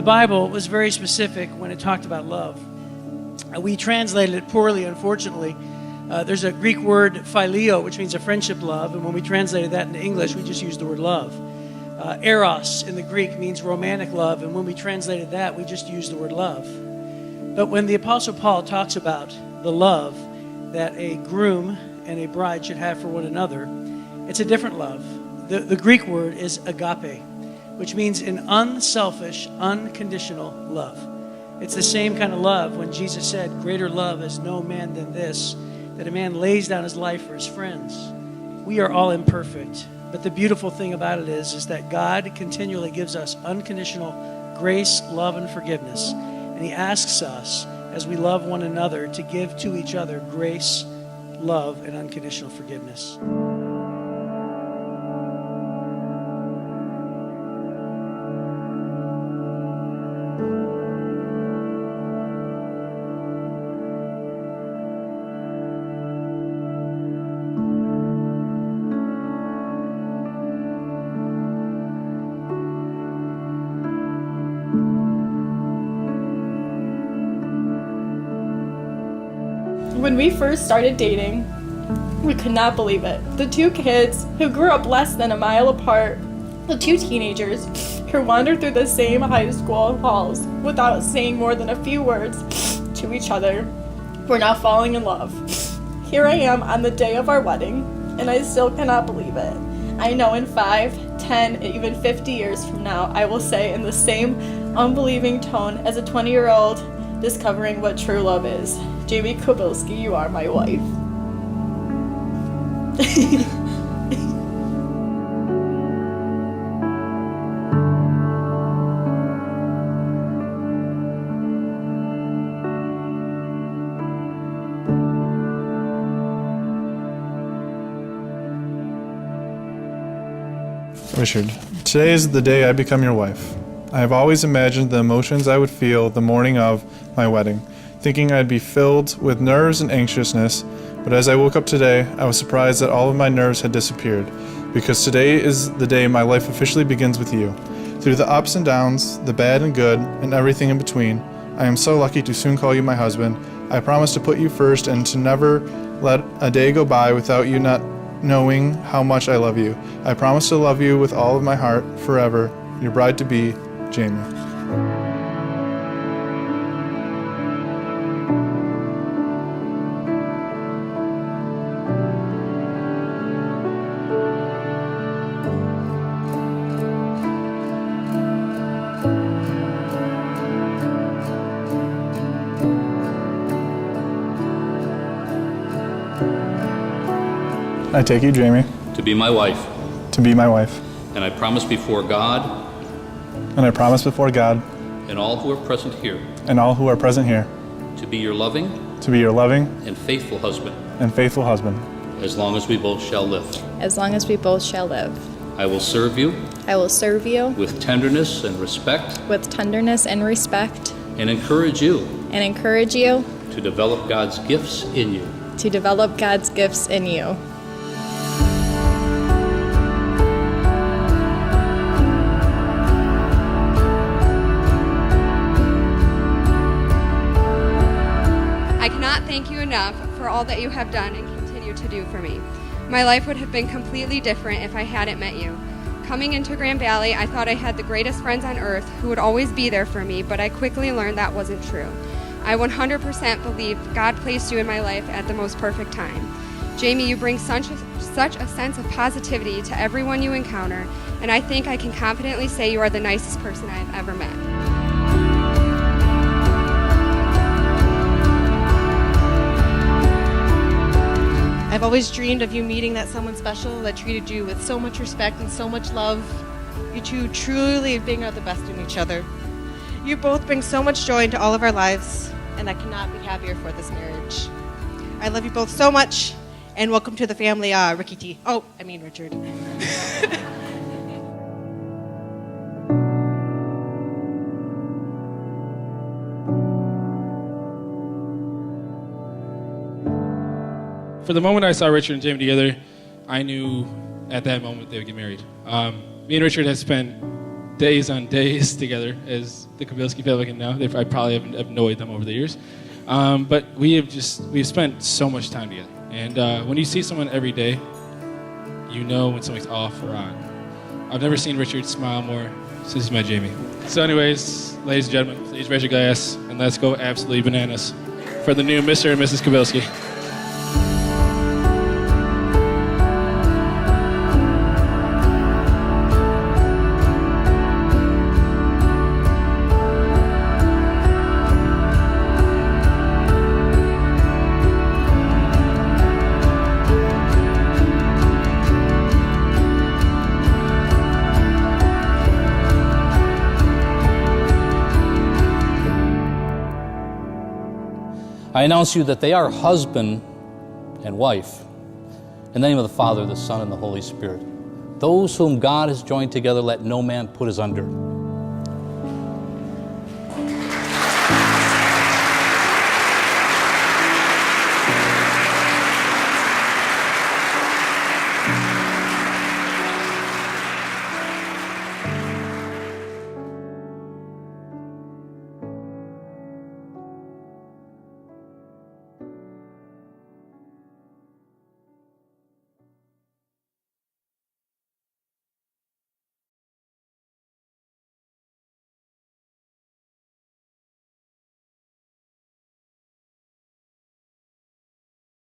Bible was very specific when it talked about love. We translated it poorly, unfortunately. There's a Greek word, phileo, which means a friendship love, and when we translated that into English, we just used the word love. Eros in the Greek means romantic love, and when we translated that, we just used the word love. But when the Apostle Paul talks about the love that a groom and a bride should have for one another, it's a different love. The Greek word is agape, which means an unselfish, unconditional love. It's the same kind of love when Jesus said, "Greater love has no man than this, that a man lays down his life for his friends." We are all imperfect, but the beautiful thing about it is that God continually gives us unconditional grace, love, and forgiveness. And he asks us, as we love one another, to give to each other grace, love, and unconditional forgiveness. When we first started dating, we could not believe it. The two kids who grew up less than a mile apart, the two teenagers who wandered through the same high school halls without saying more than a few words to each other, were now falling in love. Here I am on the day of our wedding, and I still cannot believe it. I know in 5, 10, even 50 years from now, I will say in the same unbelieving tone as a 20-year-old discovering what true love is. Jamie Kobilski, you are my wife. Richard, today is the day I become your wife. I have always imagined the emotions I would feel the morning of my wedding, thinking I'd be filled with nerves and anxiousness, but as I woke up today, I was surprised that all of my nerves had disappeared, because today is the day my life officially begins with you. Through the ups and downs, the bad and good, and everything in between, I am so lucky to soon call you my husband. I promise to put you first and to never let a day go by without you not knowing how much I love you. I promise to love you with all of my heart forever. Your bride-to-be, Jamie. I take you, Jamie, to be my wife, to be my wife, and I promise before God and I promise before God and all who are present here and all who are present here to be your loving and faithful husband as long as we both shall live. As long as we both shall live. I will serve you with tenderness and respect and encourage you to develop God's gifts in you. I cannot thank you enough for all that you have done and continue to do for me. My life would have been completely different if I hadn't met you. Coming into Grand Valley, I thought I had the greatest friends on earth who would always be there for me, but I quickly learned that wasn't true. I 100% believe God placed you in my life at the most perfect time. Jamie, you bring such a sense of positivity to everyone you encounter, and I think I can confidently say you are the nicest person I have ever met. I've always dreamed of you meeting that someone special that treated you with so much respect and so much love. You two truly being the best in each other. You both bring so much joy into all of our lives, and I cannot be happier for this marriage. I love you both so much, and welcome to the family, Ricky T. Richard. For the moment I saw Richard and Jamie together, I knew at that moment they would get married. Me and Richard have spent days on days together as the Kabilski family can know. I probably have annoyed them over the years. But we've spent so much time together. And when you see someone every day, you know when something's off or on. I've never seen Richard smile more since he's met Jamie. So anyways, ladies and gentlemen, please raise your glass and let's go absolutely bananas for the new Mr. and Mrs. Kabilski. I announce you that they are husband and wife. In the name of the Father, the Son, and the Holy Spirit. Those whom God has joined together, let no man put asunder.